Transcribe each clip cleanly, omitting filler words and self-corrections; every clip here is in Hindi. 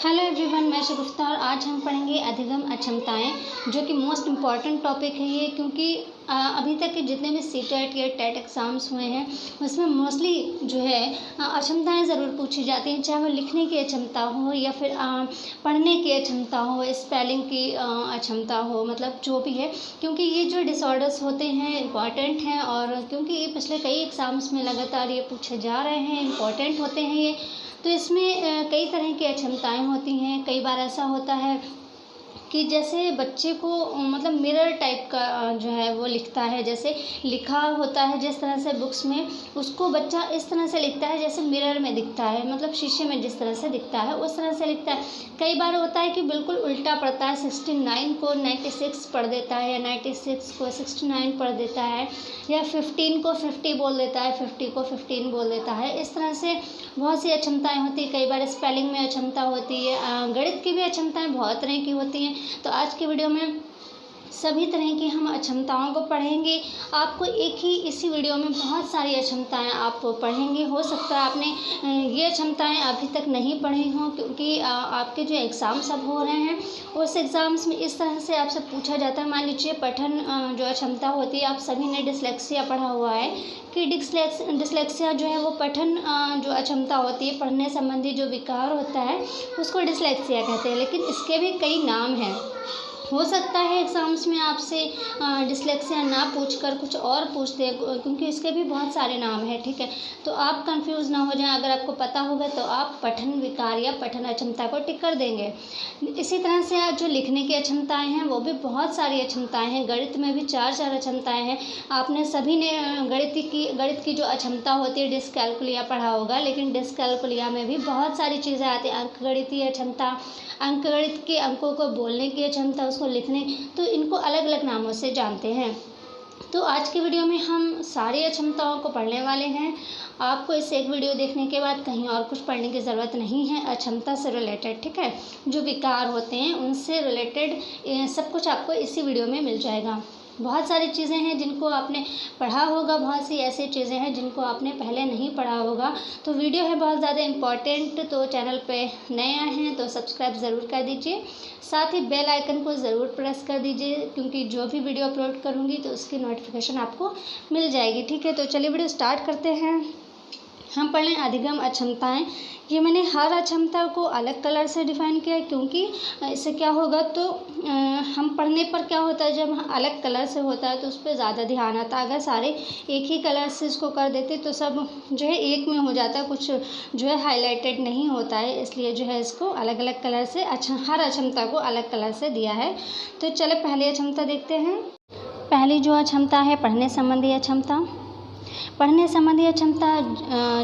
हेलो एवरीवन, मैं शगुफ्ता और आज हम पढ़ेंगे अधिगम अक्षमताएं, जो कि मोस्ट इम्पॉर्टेंट टॉपिक है ये, क्योंकि अभी तक के जितने भी सीटेट या टेट एग्ज़ाम्स हुए हैं उसमें मोस्टली जो है अक्षमताएं ज़रूर पूछी जाती हैं, चाहे वो लिखने की अक्षमता हो या फिर पढ़ने की अक्षमता हो, स्पेलिंग की अक्षमता हो, मतलब जो भी है, क्योंकि ये जो डिसऑर्डर्स होते हैं इम्पॉर्टेंट हैं और क्योंकि ये पिछले कई एग्ज़ाम्स में लगातार ये पूछे जा रहे हैं, इम्पॉर्टेंट होते हैं ये। तो इसमें कई तरह की अक्षमताएं होती हैं। कई बार ऐसा होता है कि जैसे बच्चे को मतलब मिरर टाइप का जो है वो लिखता है, जैसे लिखा होता है जिस तरह से बुक्स में, उसको बच्चा इस तरह से लिखता है जैसे मिरर में दिखता है, मतलब शीशे में जिस तरह से दिखता है उस तरह से लिखता है। कई बार होता है कि बिल्कुल उल्टा पढ़ता है, 69 को 96 पढ़ देता है या 96 को 69 पढ़ देता है, या 15 को 50 बोल देता है, 50 को 15 बोल देता है। इस तरह से बहुत सी अक्षमताएं होती हैं। कई बार स्पेलिंग में अक्षमता होती है, गणित की भी अक्षमताएं बहुत तरह की होती हैं। तो आज की वीडियो में सभी तरह की हम अक्षमताओं को पढ़ेंगे। आपको एक ही इसी वीडियो में बहुत सारी अक्षमताएं आप पढ़ेंगे। हो सकता है आपने ये अक्षमताएं अभी तक नहीं पढ़ी हों, क्योंकि आपके जो एग्ज़ाम्स अब हो रहे हैं उस एग्ज़ाम्स में इस तरह से आपसे पूछा जाता है। मान लीजिए पठन जो अक्षमता होती है, आप सभी ने डिसलेक्सिया पढ़ा हुआ है कि डिसलेक्सिया जो है वो पठन जो अक्षमता होती है, पढ़ने संबंधी जो विकार होता है उसको डिसलेक्सिया कहते हैं। लेकिन इसके भी कई नाम हैं। हो सकता है एग्ज़ाम्स में आपसे डिसलेक्सिया ना पूछकर कुछ और पूछ दे, क्योंकि इसके भी बहुत सारे नाम हैं, ठीक है। तो आप कंफ्यूज ना हो जाएं। अगर आपको पता होगा तो आप पठन विकार या पठन अक्षमता को टिक कर देंगे। इसी तरह से जो लिखने की अक्षमताएं हैं वो भी बहुत सारी अक्षमताएं हैं। गणित में भी चार अक्षमताएं हैं। आपने सभी ने गणित की जो अक्षमता होती है डिस्कैल्कुलिया पढ़ा होगा, लेकिन डिस्कैल्कुलिया में भी बहुत सारी चीज़ें आती हैं। अंकगणितीय अक्षमता, अंकगणित के अंकों को बोलने की अक्षमता, उसको लिखने, तो इनको अलग अलग नामों से जानते हैं। तो आज की वीडियो में हम सारी अक्षमताओं को पढ़ने वाले हैं। आपको इस एक वीडियो देखने के बाद कहीं और कुछ पढ़ने की ज़रूरत नहीं है। अक्षमता से रिलेटेड, ठीक है, जो विकार होते हैं उनसे रिलेटेड सब कुछ आपको इसी वीडियो में मिल जाएगा। बहुत सारी चीज़ें हैं जिनको आपने पढ़ा होगा, बहुत सी ऐसी चीज़ें हैं जिनको आपने पहले नहीं पढ़ा होगा। तो वीडियो है बहुत ज़्यादा इम्पॉर्टेंट। तो चैनल पे नए आए हैं तो सब्सक्राइब ज़रूर कर दीजिए, साथ ही बेल आइकन को ज़रूर प्रेस कर दीजिए, क्योंकि जो भी वीडियो अपलोड करूँगी तो उसकी नोटिफिकेशन आपको मिल जाएगी, ठीक है। तो चलिए वीडियो स्टार्ट करते हैं। हम पढ़ लें अधिगम अक्षमताएं। ये मैंने हर अक्षमता को अलग कलर से डिफाइन किया है, क्योंकि इससे क्या होगा तो हम पढ़ने पर क्या होता है, जब अलग कलर से होता है तो उस पर ज़्यादा ध्यान आता है। अगर सारे एक ही कलर से इसको कर देते तो सब जो है एक में हो जाता है, कुछ जो है हाईलाइटेड नहीं होता है। इसलिए जो है इसको अलग अलग कलर से हर अक्षमता को अलग कलर से दिया है। तो चले पहली अक्षमता देखते हैं। पहली जो अक्षमता है पढ़ने संबंधी अक्षमता। पढ़ने संबंधी अक्षमता,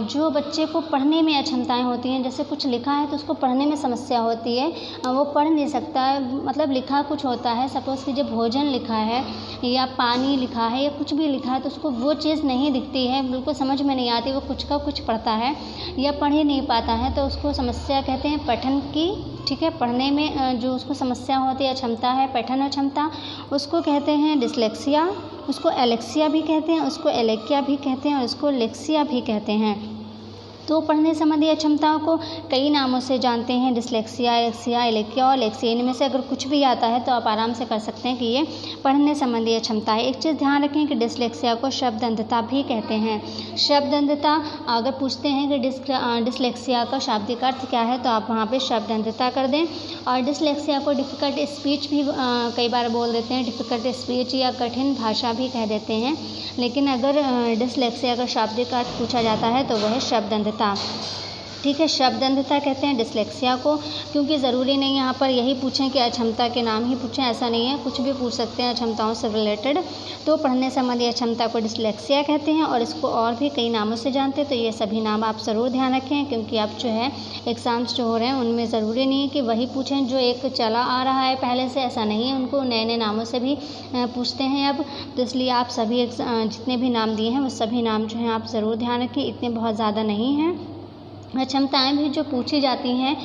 जो बच्चे को पढ़ने में अक्षमताएं होती हैं, जैसे कुछ लिखा है तो उसको पढ़ने में समस्या होती है, वो पढ़ नहीं सकता है। मतलब लिखा कुछ होता है, सपोज़ कीजिए भोजन लिखा है या पानी लिखा है या कुछ भी लिखा है, तो उसको वो चीज़ नहीं दिखती है, बिल्कुल समझ में नहीं आती, वो कुछ का कुछ पढ़ता है या पढ़ ही नहीं पाता है, तो उसको समस्या कहते हैं पठन की, ठीक है। पढ़ने में जो उसको समस्या होती है, अक्षमता है, पठन अक्षमता, उसको कहते हैं डिसलेक्सिया, उसको एलेक्सिया भी कहते हैं, उसको एलेकिया भी कहते हैं और उसको लेक्सिया भी कहते हैं। तो पढ़ने संबंधी अक्षमताओं को कई नामों से जानते हैं, डिसलेक्सिया, एलेक्सिया, एलेकिया और लेक्सिया। इनमें से अगर कुछ भी आता है तो आप आराम से कर सकते हैं कि ये पढ़ने संबंधी अक्षमता है। एक चीज़ ध्यान रखें कि डिसलेक्सिया को शब्द अंधता भी कहते हैं। शब्द अंधता, अगर पूछते हैं कि डिसलेक्सिया का शाब्दिक अर्थ क्या है तो आप वहाँ पे शब्द अंधता कर दें। और डिसलेक्सिया को डिफ़िकल्ट स्पीच भी कई बार बोल देते हैं, डिफ़िकल्ट स्पीच या कठिन भाषा भी कह देते हैं। लेकिन अगर डिसलेक्सिया का शाब्दिक अर्थ पूछा जाता है तो वह है शब्द अंधता, ठीक है। शब्द अंधता कहते हैं डिसलेक्सिया को, क्योंकि ज़रूरी नहीं यहाँ पर यही पूछें कि अक्षमता के नाम ही पूछें, ऐसा नहीं है, कुछ भी पूछ सकते हैं अक्षमताओं से रिलेटेड। तो पढ़ने संबंधी अक्षमता को डिसलेक्सिया कहते हैं और इसको और भी कई नामों से जानते हैं। तो ये सभी नाम आप ज़रूर ध्यान रखें, क्योंकि आप जो है एग्ज़ाम्स जो हो रहे हैं उनमें ज़रूरी नहीं है कि वही पूछें जो एक चला आ रहा है पहले से, ऐसा नहीं है, उनको नए नए नामों से भी पूछते हैं अब। तो इसलिए आप सभी जितने भी नाम दिए हैं वो सभी नाम जो हैं आप ज़रूर ध्यान रखें, इतने बहुत ज़्यादा नहीं हैं। क्षमताएँ भी जो पूछी जाती हैं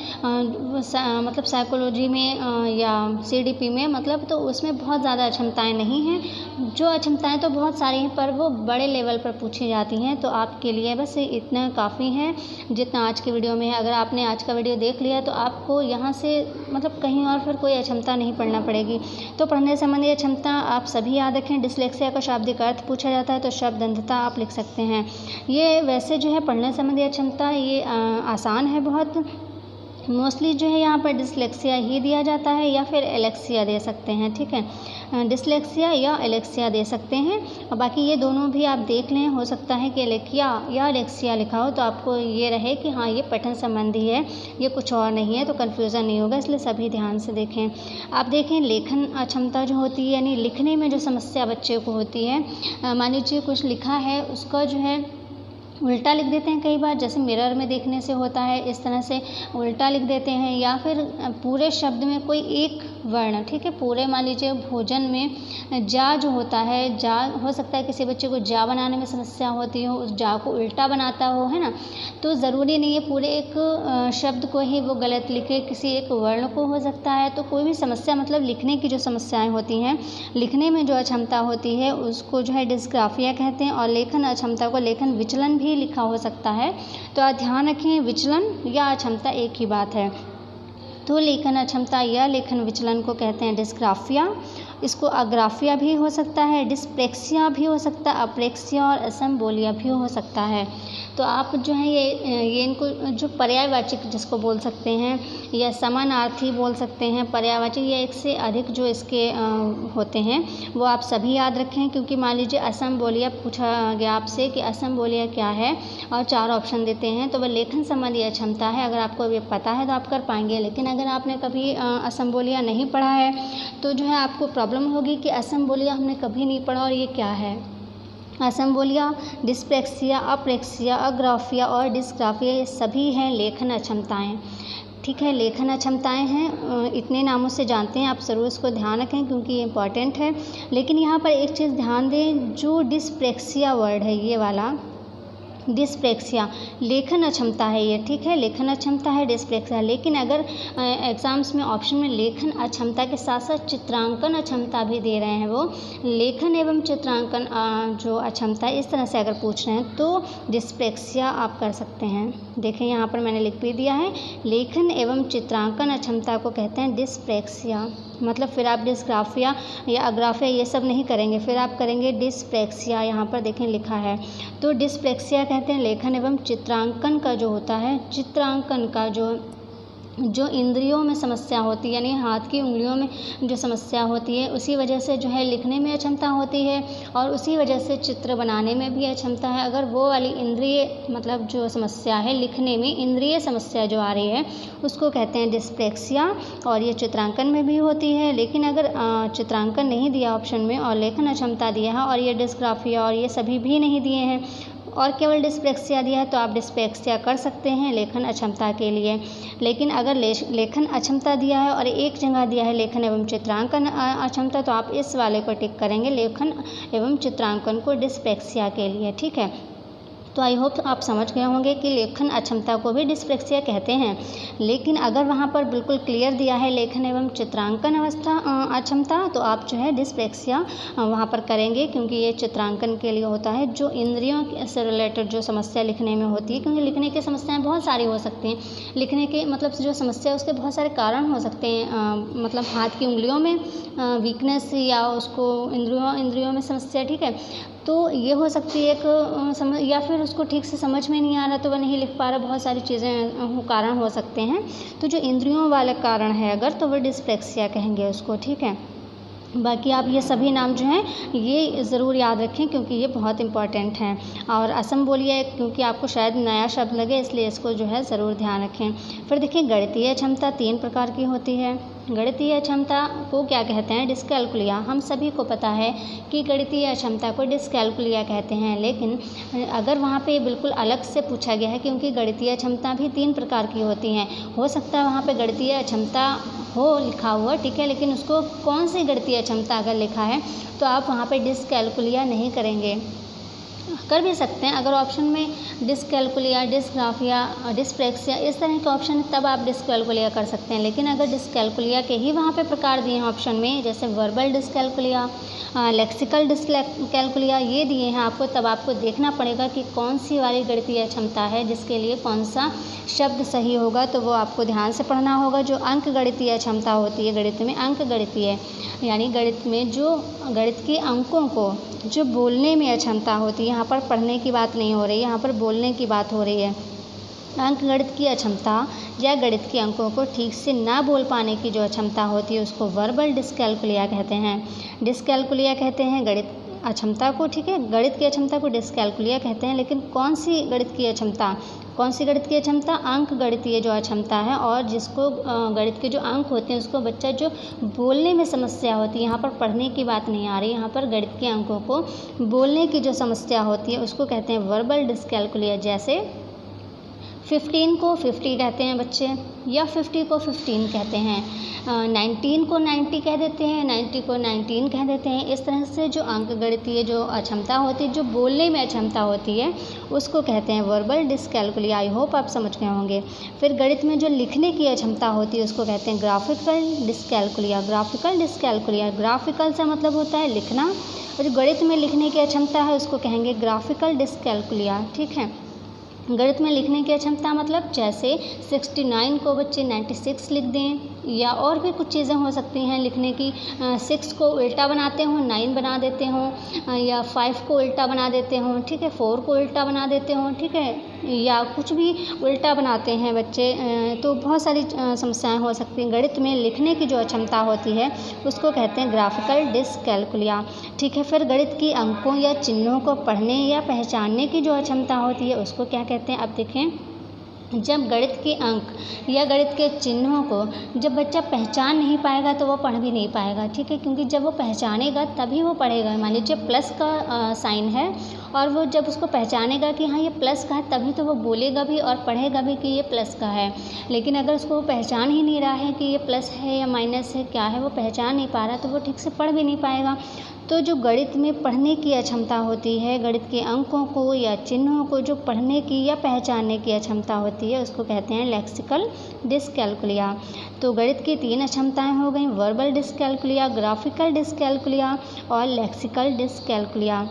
मतलब साइकोलॉजी में या सीडीपी में, मतलब तो उसमें बहुत ज़्यादा क्षमताएँ नहीं हैं। जो क्षमताएँ तो बहुत सारी हैं, पर वो बड़े लेवल पर पूछी जाती हैं। तो आपके लिए बस इतना काफ़ी है जितना आज की वीडियो में है। अगर आपने आज का वीडियो देख लिया तो आपको यहाँ से मतलब कहीं और फिर कोई क्षमता नहीं पढ़ना पड़ेगी। तो पढ़ने संबंधी क्षमता आप सभी याद रखें। डिस्लेक्सिया का शाब्दिक अर्थ पूछा जाता है तो शब्द अंधता आप लिख सकते हैं। ये वैसे जो है पढ़ने संबंधी क्षमता ये आसान है बहुत। मोस्टली जो है यहाँ पर डिस्लेक्सिया ही दिया जाता है या फिर एलेक्सिया दे सकते हैं, ठीक है। डिस्लेक्सिया या एलेक्सिया दे सकते हैं और बाकी ये दोनों भी आप देख लें। हो सकता है कि एलेक्सिया या एलेक्सिया लिखा हो तो आपको ये रहे कि हाँ ये पठन संबंधी है, ये कुछ और नहीं है, तो कन्फ्यूज़न नहीं होगा। इसलिए सभी ध्यान से देखें। आप देखें लेखन अक्षमता जो होती है यानी लिखने में जो समस्या बच्चे को होती है, मान लीजिए कुछ लिखा है उसका जो है उल्टा लिख देते हैं कई बार, जैसे मिरर में देखने से होता है इस तरह से उल्टा लिख देते हैं, या फिर पूरे शब्द में कोई एक वर्ण, ठीक है, पूरे मान लीजिए भोजन में जा जो होता है, जा हो सकता है किसी बच्चे को जा बनाने में समस्या होती हो, उस जा को उल्टा बनाता हो, है ना। तो ज़रूरी नहीं है पूरे एक शब्द को ही वो गलत लिखे, किसी एक वर्ण को हो सकता है। तो कोई भी समस्या मतलब लिखने की जो समस्याएं होती हैं, लिखने में जो अक्षमता होती है उसको जो है डिस्ग्राफिया कहते हैं। और लेखन अक्षमता को लेखन विचलन भी लिखा हो सकता है। तो आप ध्यान रखें विचलन या अक्षमता एक ही बात है। तो लेखन अक्षमता या लेखन विचलन को कहते हैं डिस्ग्राफिया। इसको अग्राफिया भी हो सकता है, डिस्प्रेक्सिया भी हो सकता है, अप्रेक्सिया और असमबोलिया भी हो सकता है। तो आप जो है ये इनको जो पर्यायवाचक जिसको बोल सकते हैं या समानार्थी बोल सकते हैं, पर्यायवाचक या एक से अधिक जो इसके होते हैं वो आप सभी याद रखें। क्योंकि मान लीजिए असमबोलिया पूछा गया आपसे कि असमबोलिया क्या है और 4 ऑप्शन देते हैं, तो वह लेखन संबंधी अक्षमता है। अगर आपको ये पता है तो आप कर पाएंगे, लेकिन अगर आपने कभी असमबोलिया नहीं पढ़ा है तो जो है आपको प्रॉब्लम होगी कि असमबोलिया हमने कभी नहीं पढ़ा और ये क्या है। असमबोलिया, डिस्प्रेक्सिया, अप्रेक्सिया, अग्राफिया और डिस्ग्राफिया ये सभी हैं लेखन अक्षमताएँ, ठीक है। लेखन अक्षमताएँ हैं, इतने नामों से जानते हैं आप, ज़रूर इसको ध्यान रखें क्योंकि ये इम्पॉर्टेंट है। लेकिन यहाँ पर एक चीज़ ध्यान दें, जो डिस्प्रेक्सिया वर्ड है ये वाला डिस्प्रेक्सिया लेखन अक्षमता है ये, ठीक है, लेखन अक्षमता है डिस्प्रेक्सिया। लेकिन अगर एग्ज़ाम्स में ऑप्शन में लेखन अक्षमता के साथ साथ चित्रांकन अक्षमता भी दे रहे हैं, वो लेखन एवं चित्रांकन जो अक्षमता है इस तरह से अगर पूछ रहे हैं तो डिस्प्रेक्सिया आप कर सकते हैं। देखें यहाँ पर मैंने लिख भी दिया है, लेखन एवं चित्रांकन अक्षमता को कहते हैं डिस्प्रेक्सिया। मतलब फिर आप डिस्ग्राफिया या अग्राफिया ये सब नहीं करेंगे, फिर आप करेंगे डिस्प्रेक्सिया। यहाँ पर देखें लिखा है, तो डिस्प्रेक्सिया कहते हैं लेखन एवं चित्रांकन का जो होता है, चित्रांकन का जो इंद्रियों में समस्या होती है, यानी हाथ की उंगलियों में जो समस्या होती है, उसी वजह से जो है लिखने में अक्षमता होती है और उसी वजह से चित्र बनाने में भी अक्षमता है। अगर वो वाली इंद्रिय मतलब जो समस्या है लिखने में, इंद्रिय समस्या जो आ रही है उसको कहते हैं डिस्प्रेक्सिया, और ये चित्रांकन में भी होती है। लेकिन अगर चित्रांकन नहीं दिया ऑप्शन में और लेखन अक्षमता दिया है और ये डिस्ग्राफिया और ये सभी भी नहीं दिए हैं और केवल डिस्प्रेक्सिया दिया है, तो आप डिस्प्रेक्सिया कर सकते हैं लेखन अक्षमता के लिए। लेकिन अगर लेखन अक्षमता दिया है और एक जगह दिया है लेखन एवं चित्रांकन अक्षमता, तो आप इस वाले को टिक करेंगे, लेखन एवं चित्रांकन को डिस्प्रेक्सिया के लिए, ठीक है। तो आई होप आप समझ गए होंगे कि लेखन अक्षमता को भी डिस्प्रेक्सिया कहते हैं। लेकिन अगर वहाँ पर बिल्कुल क्लियर दिया है लेखन एवं चित्रांकन अक्षमता, तो आप जो है डिस्प्रेक्सिया वहाँ पर करेंगे, क्योंकि ये चित्रांकन के लिए होता है, जो इंद्रियों से रिलेटेड जो समस्या लिखने में होती है। क्योंकि लिखने की समस्याएं बहुत सारी हो सकती हैं, लिखने के मतलब जो समस्या उसके बहुत सारे कारण हो सकते हैं, मतलब हाथ की उंगलियों में वीकनेस या उसको इंद्रियों में समस्या, ठीक है। तो ये हो सकती है एक या फिर उसको ठीक से समझ में नहीं आ रहा तो वह नहीं लिख पा रहा, बहुत सारी चीज़ें कारण हो सकते हैं। तो जो इंद्रियों वाला कारण है अगर, तो वह डिस्प्रेक्सिया कहेंगे उसको, ठीक है। बाकी आप ये सभी नाम जो हैं ये ज़रूर याद रखें क्योंकि ये बहुत इंपॉर्टेंट हैं। और असमबोलिया क्योंकि आपको शायद नया शब्द लगे, इसलिए इसको जो है ज़रूर ध्यान रखें। फिर देखिए गणितीय क्षमता 3 प्रकार की होती है। गणितीय क्षमता को क्या कहते हैं? डिस्कैल्कुलिया। हम सभी को पता है कि गणितीय क्षमता को डिस्कैल्कुलिया कहते हैं, लेकिन अगर वहाँ पे बिल्कुल अलग से पूछा गया है, क्योंकि गणितीय क्षमता भी 3 प्रकार की होती हैं। हो सकता है वहाँ पे गणितीय क्षमता हो लिखा हुआ, ठीक है, लेकिन उसको कौन सी गणितीय क्षमता अगर लिखा है तो आप वहाँ पे डिस्कैल्कुलिया नहीं करेंगे। कर भी सकते हैं। अगर ऑप्शन में डिसकैल्कुलिया, डिसग्राफिया, डिस्प्रेक्सिया इस तरह के ऑप्शन है तब आप डिसकैल्कुलिया कर सकते हैं। लेकिन अगर डिसकैल्कुलिया के ही वहाँ पे प्रकार दिए हैं ऑप्शन में, जैसे वर्बल डिसकैल्कुलिया, लेक्सिकल डिसकैल्कुलिया ये दिए हैं आपको, तब आपको देखना पड़ेगा कि कौन सी वाली गणितीय क्षमता है जिसके लिए कौन सा शब्द सही होगा। तो वो आपको ध्यान से पढ़ना होगा। जो अंक गणितीय क्षमता होती है, गणित में अंक गणितीय यानी गणित में जो गणित के अंकों को जो बोलने में अक्षमता होती है, यहाँ पर पढ़ने की बात नहीं हो रही, यहाँ पर बोलने की बात हो रही है। अंक गणित की अक्षमता या गणित के अंकों को ठीक से ना बोल पाने की जो अक्षमता होती है उसको वर्बल डिसकैल्कुलिया कहते हैं। डिसकैल्कुलिया कहते हैं गणित अक्षमता को, ठीक है, गणित की अक्षमता को डिसकैल्कुलिया कहते हैं। लेकिन कौन सी गणित की अक्षमता, कौन सी गणित की अक्षमता? अंक गणितीय जो अक्षमता है, और जिसको गणित के जो अंक होते हैं उसको बच्चा जो बोलने में समस्या होती है, यहाँ पर पढ़ने की बात नहीं आ रही, यहाँ पर गणित के अंकों को बोलने की जो समस्या होती है उसको कहते हैं वर्बल डिसकैल्कुलिया। जैसे 15 को 50 कहते हैं बच्चे, या 50 को 15 कहते हैं, 19 को 90 कह देते हैं, 90 को 19 कह देते हैं। इस तरह से जो अंक गणितीय जो अक्षमता होती है, जो बोलने में अक्षमता होती है, उसको कहते हैं वर्बल डिसकैल्कुलिया। आई होप आप समझ गए होंगे। फिर गणित में जो लिखने की अक्षमता होती है उसको कहते हैं ग्राफिकल डिसकैल्कुलिया। ग्राफिकल डिसकैल्कुलिया, ग्राफिकल से मतलब होता है लिखना, और जो गणित में लिखने की अक्षमता है उसको कहेंगे ग्राफिकल डिसकैल्कुलिया, ठीक है। गणित में लिखने की अक्षमता मतलब जैसे 69 को बच्चे 96 लिख दें, या और भी कुछ चीज़ें हो सकती हैं लिखने की। 6 को उल्टा बनाते हों 9 बना देते हों, या 5 को उल्टा बना देते हों, ठीक है, 4 को उल्टा बना देते हों, ठीक है, या कुछ भी उल्टा बनाते हैं बच्चे। तो बहुत सारी समस्याएं हो सकती हैं। गणित में लिखने की जो अक्षमता होती है उसको कहते हैं ग्राफिकल डिसकैल्कुलिया, ठीक है। फिर गणित की अंकों या चिन्हों को पढ़ने या पहचानने की जो अक्षमता होती है उसको क्या कहते हैं? अब देखें, जब गणित के अंक या गणित के चिन्हों को जब बच्चा पहचान नहीं पाएगा तो वो पढ़ भी नहीं पाएगा, ठीक है, क्योंकि जब वो पहचानेगा तभी वो पढ़ेगा। मान लीजिए प्लस का साइन है, और वो जब उसको पहचानेगा कि हाँ ये प्लस का है, तभी तो वो बोलेगा भी और पढ़ेगा भी कि ये प्लस का है। लेकिन अगर उसको वो पहचान ही नहीं रहा है कि ये प्लस है या माइनस है, क्या है, वो पहचान नहीं पा रहा, तो वो ठीक से पढ़ भी नहीं पाएगा। तो जो गणित में पढ़ने की अक्षमता होती है, गणित के अंकों को या चिन्हों को जो पढ़ने की या पहचानने की अक्षमता होती है उसको कहते हैं लेक्सिकल डिसकैल्कुलिया। तो गणित की 3 अक्षमताएं हो गई, वर्बल डिसकैल्कुलिया, ग्राफिकल डिसकैल्कुलिया और लेक्सिकल डिसकैल्कुलिया।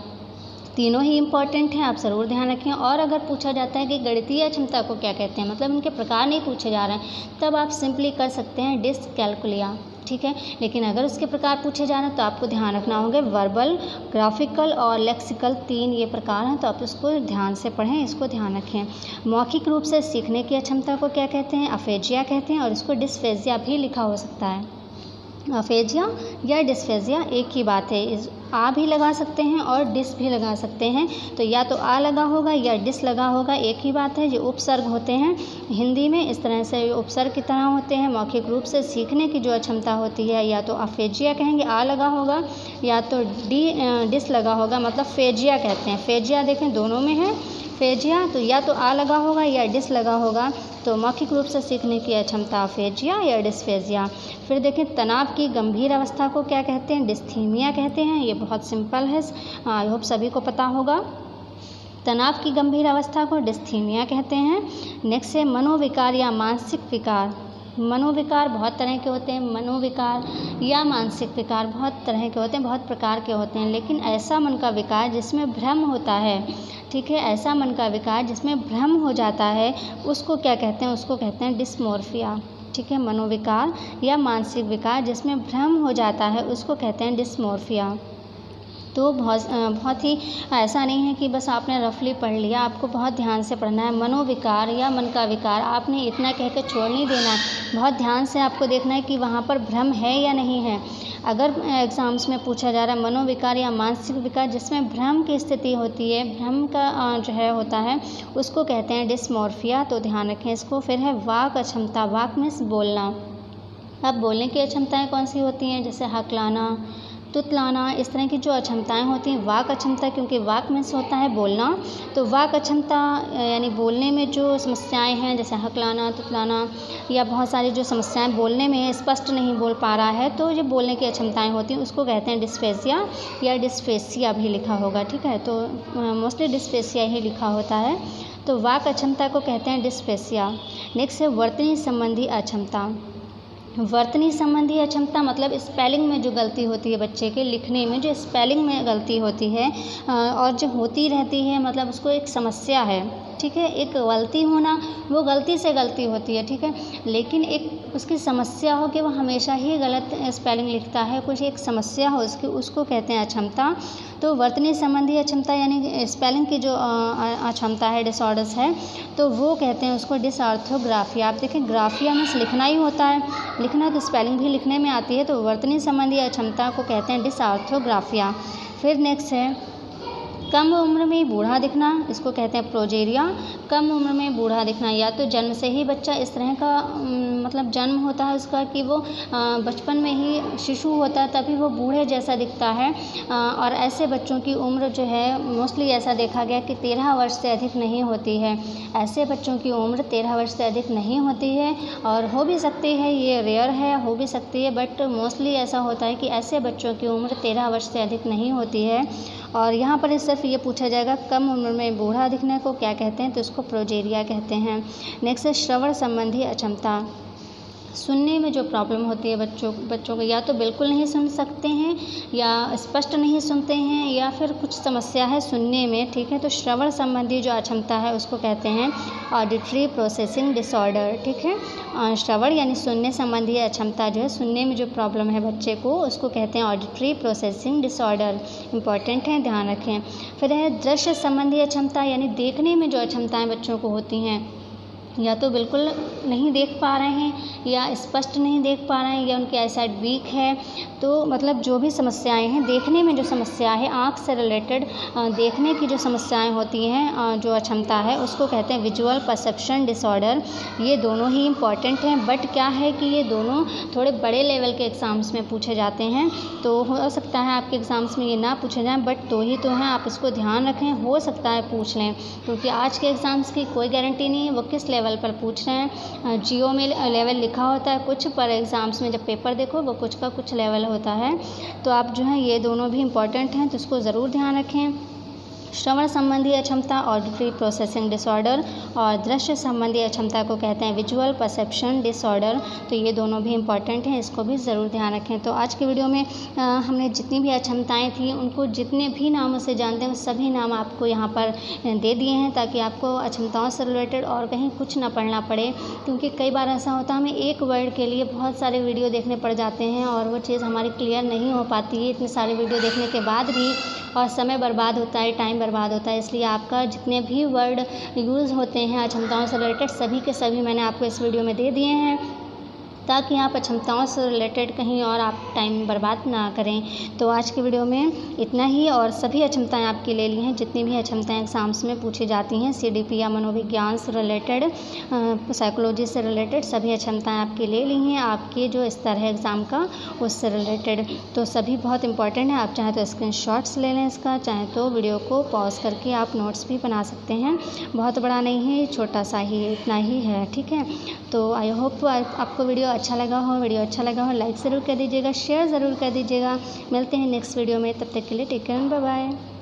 तीनों ही इम्पॉर्टेंट हैं, आप ज़रूर ध्यान रखें। और अगर पूछा जाता है कि गणितीय अक्षमता को क्या कहते हैं, मतलब इनके प्रकार नहीं पूछे जा रहे हैं, तब आप सिंपली कर सकते हैं डिसकैल्कुलिया, ठीक है। लेकिन अगर उसके प्रकार पूछे जा रहे हैं तो आपको ध्यान रखना होगा वर्बल, ग्राफिकल और लेक्सिकल 3 ये प्रकार हैं, तो आप इसको ध्यान से पढ़ें, इसको ध्यान रखें। मौखिक रूप से सीखने की अक्षमता को क्या कहते हैं? अफेजिया कहते हैं, और इसको डिस्फेजिया भी लिखा हो सकता है। अफेजिया या डिस्फेजिया एक ही बात है, आ भी लगा सकते हैं और डिस भी लगा सकते हैं। तो या तो आ लगा होगा या डिस लगा होगा, एक ही बात है। जो उपसर्ग होते हैं हिंदी में इस तरह से उपसर्ग की तरह होते हैं। मौखिक रूप से सीखने की जो अक्षमता होती है या तो अफेजिया कहेंगे, आ लगा होगा, या तो डिस लगा होगा, मतलब फेजिया कहते हैं। फेजिया देखें दोनों में है फेजिया, तो या तो आ लगा होगा या डिस लगा होगा। तो मौखिक रूप से सीखने की अक्षमता फेजिया या डिस्फेजिया। फिर देखें तनाव की गंभीर अवस्था को क्या कहते हैं? डिस्थीमिया कहते हैं। ये बहुत सिंपल है, आई होप सभी को पता होगा। तनाव की गंभीर अवस्था को डिस्थीमिया कहते हैं। नेक्स्ट है मनोविकार या मानसिक विकार। मनोविकार बहुत तरह के होते हैं, मनोविकार या मानसिक विकार बहुत तरह के होते हैं, बहुत प्रकार के होते हैं। लेकिन ऐसा मन का विकार जिसमें भ्रम होता है, ठीक है, ऐसा मन का विकार जिसमें भ्रम हो जाता है उसको क्या कहते हैं? उसको कहते हैं डिस्मोर्फिया, ठीक है। मनोविकार या मानसिक विकार जिसमें भ्रम हो जाता है उसको कहते हैं डिस्मोर्फिया। तो बहुत ही ऐसा नहीं है कि बस आपने रफली पढ़ लिया, आपको बहुत ध्यान से पढ़ना है। मनोविकार या मन का विकार आपने इतना कहकर छोड़ नहीं देना, बहुत ध्यान से आपको देखना है कि वहाँ पर भ्रम है या नहीं है। अगर एग्ज़ाम्स में पूछा जा रहा है मनोविकार या मानसिक विकार जिसमें भ्रम की स्थिति होती है, भ्रम का जो है होता है, उसको कहते हैं डिस्मोर्फिया। तो ध्यान रखें इसको। फिर है वाक अक्षमता, वाक मीन्स बोलना। अब बोलने की अक्षमताएँ कौन सी होती हैं? जैसे हकलाना, तुतलाना, इस तरह की जो अक्षमताएँ होती हैं। वाक अक्षमता, क्योंकि वाक मीन्स होता है बोलना, तो वाक अक्षमता यानी बोलने में जो समस्याएँ हैं, जैसे हकलाना, तुतलाना या बहुत सारी जो समस्याएँ बोलने में है, स्पष्ट नहीं बोल पा रहा है, तो ये बोलने की अक्षमताएँ होती हैं, उसको कहते हैं डिस्फेसिया या डिस्फेसिया भी लिखा होगा, ठीक है। तो मोस्टली डिस्फेसिया ही लिखा होता है। तो वाक अक्षमता को कहते हैं डिस्फेसिया। नेक्स्ट है वर्तनी संबंधी अक्षमता। वर्तनी संबंधी अक्षमता मतलब स्पेलिंग में जो गलती होती है बच्चे के लिखने में, जो स्पेलिंग में गलती होती है और जो होती रहती है, मतलब उसको एक समस्या है, ठीक है। एक गलती होना, वो गलती से गलती होती है, ठीक है, लेकिन एक उसकी समस्या हो कि वो हमेशा ही गलत स्पेलिंग लिखता है, कुछ एक समस्या हो उसकी, उसको कहते हैं अक्षमता। तो वर्तनी संबंधी अक्षमता यानी स्पेलिंग की जो अक्षमता है, डिसऑर्डर्स है, तो वो कहते हैं उसको डिसऑर्थोग्राफिया। आप देखें ग्राफिया में लिखना ही होता है, लिखना तो स्पेलिंग भी लिखने में आती है, तो वर्तनी संबंधी अक्षमता को कहते हैं डिसऑर्थोग्राफिया। फिर नेक्स्ट है कम उम्र में बूढ़ा दिखना, इसको कहते हैं प्रोजेरिया। कम उम्र में बूढ़ा दिखना, या तो जन्म से ही बच्चा इस तरह का मतलब जन्म होता है उसका कि वो बचपन में ही शिशु होता है तभी वो बूढ़े जैसा दिखता है, और ऐसे बच्चों की उम्र जो है मोस्टली ऐसा देखा गया कि 13 वर्ष से अधिक नहीं होती है। ऐसे बच्चों की उम्र 13 वर्ष से अधिक नहीं होती है, और हो भी सकती है, ये रेयर है, हो भी सकती है, बट मोस्टली ऐसा होता है कि ऐसे बच्चों की उम्र 13 वर्ष से अधिक नहीं होती है। और यहाँ पर सिर्फ ये पूछा जाएगा कम उम्र में बूढ़ा दिखने को क्या कहते हैं, तो इसको प्रोजेरिया कहते हैं। नेक्स्ट है श्रवण संबंधी अक्षमता। सुनने में जो प्रॉब्लम होती है बच्चों को, या तो बिल्कुल नहीं सुन सकते हैं, या स्पष्ट नहीं सुनते हैं, या फिर कुछ समस्या है सुनने में, ठीक है। तो श्रवण संबंधी जो अक्षमता है उसको कहते हैं ऑडिटरी प्रोसेसिंग डिसऑर्डर, ठीक है। श्रवण यानी सुनने संबंधी अक्षमता जो है, सुनने में जो प्रॉब्लम है बच्चे को, उसको कहते हैं ऑडिटरी प्रोसेसिंग डिसऑर्डर। इंपॉर्टेंट है, ध्यान रखें। फिर है दृश्य संबंधी अक्षमता, यानी देखने में जो अक्षमताएँ बच्चों को होती हैं, या तो बिल्कुल नहीं देख पा रहे हैं, या स्पष्ट नहीं देख पा रहे हैं, या उनकी आईसाइट वीक है, तो मतलब जो भी समस्याएं हैं देखने में, जो समस्या है आँख से रिलेटेड देखने की जो समस्याएं होती हैं, जो अक्षमता है उसको कहते हैं विजुअल परसेप्शन डिसऑर्डर। ये दोनों ही इम्पॉर्टेंट हैं, बट क्या है कि ये दोनों थोड़े बड़े लेवल के एग्ज़ाम्स में पूछे जाते हैं, तो हो सकता है आपके एग्ज़ाम्स में ये ना पूछे जाएँ, बट तो ही तो हैं, आप इसको ध्यान रखें, हो सकता है पूछ लें, क्योंकि आज के एग्ज़ाम्स की कोई गारंटी नहीं है वो किस लेवल पर पूछ रहे हैं। जियो में लेवल लिखा होता है कुछ, पर एग्ज़ाम्स में जब पेपर देखो वो कुछ का कुछ लेवल होता है। तो आप जो है ये दोनों भी इम्पॉर्टेंट हैं, तो इसको ज़रूर ध्यान रखें। श्रवण संबंधी अक्षमता ऑडिटरी प्रोसेसिंग डिसऑर्डर, और दृश्य संबंधी अक्षमता को कहते हैं विजुअल परसेप्शन डिसऑर्डर। तो ये दोनों भी इम्पॉर्टेंट हैं, इसको भी ज़रूर ध्यान रखें। तो आज की वीडियो में हमने जितनी भी अक्षमताएं थी उनको जितने भी नामों से जानते हैं सभी नाम आपको यहाँ पर दे दिए हैं, ताकि आपको अक्षमताओं से रिलेटेड और कहीं कुछ ना पढ़ना पड़े, क्योंकि कई बार ऐसा होता है हमें एक वर्ड के लिए बहुत सारे वीडियो देखने पड़ जाते हैं और वो चीज़ हमारी क्लियर नहीं हो पाती है इतने सारे वीडियो देखने के बाद भी, और समय बर्बाद होता है, टाइम बर्बाद होता है। इसलिए आपका जितने भी वर्ड यूज़ होते हैं अक्षमताओं से रिलेटेड सभी के सभी मैंने आपको इस वीडियो में दे दिए हैं, ताकि आप अक्षमताओं से रिलेटेड कहीं और आप टाइम बर्बाद ना करें। तो आज की वीडियो में इतना ही, और सभी अक्षमताएं आपकी ले ली हैं, जितनी भी अक्षमताएं एग्ज़ाम्स में पूछी जाती हैं CDP या मनोविज्ञान से रिलेटेड, साइकोलॉजी से रिलेटेड सभी अक्षमताएं आपकी ले ली हैं, आपके जो स्तर है एग्ज़ाम का उससे रिलेटेड। तो सभी बहुत इंपॉर्टेंट है, आप चाहें तो स्क्रीनशॉट्स ले लें इसका, चाहें तो वीडियो को पॉज करके आप नोट्स भी बना सकते हैं। बहुत बड़ा नहीं है, छोटा सा ही इतना ही है, ठीक है। तो आई होप आपको वीडियो अच्छा लगा हो, लाइक ज़रूर कर दीजिएगा, शेयर ज़रूर कर दीजिएगा। मिलते हैं नेक्स्ट वीडियो में, तब तक के लिए टेक केयर, बाय बाय।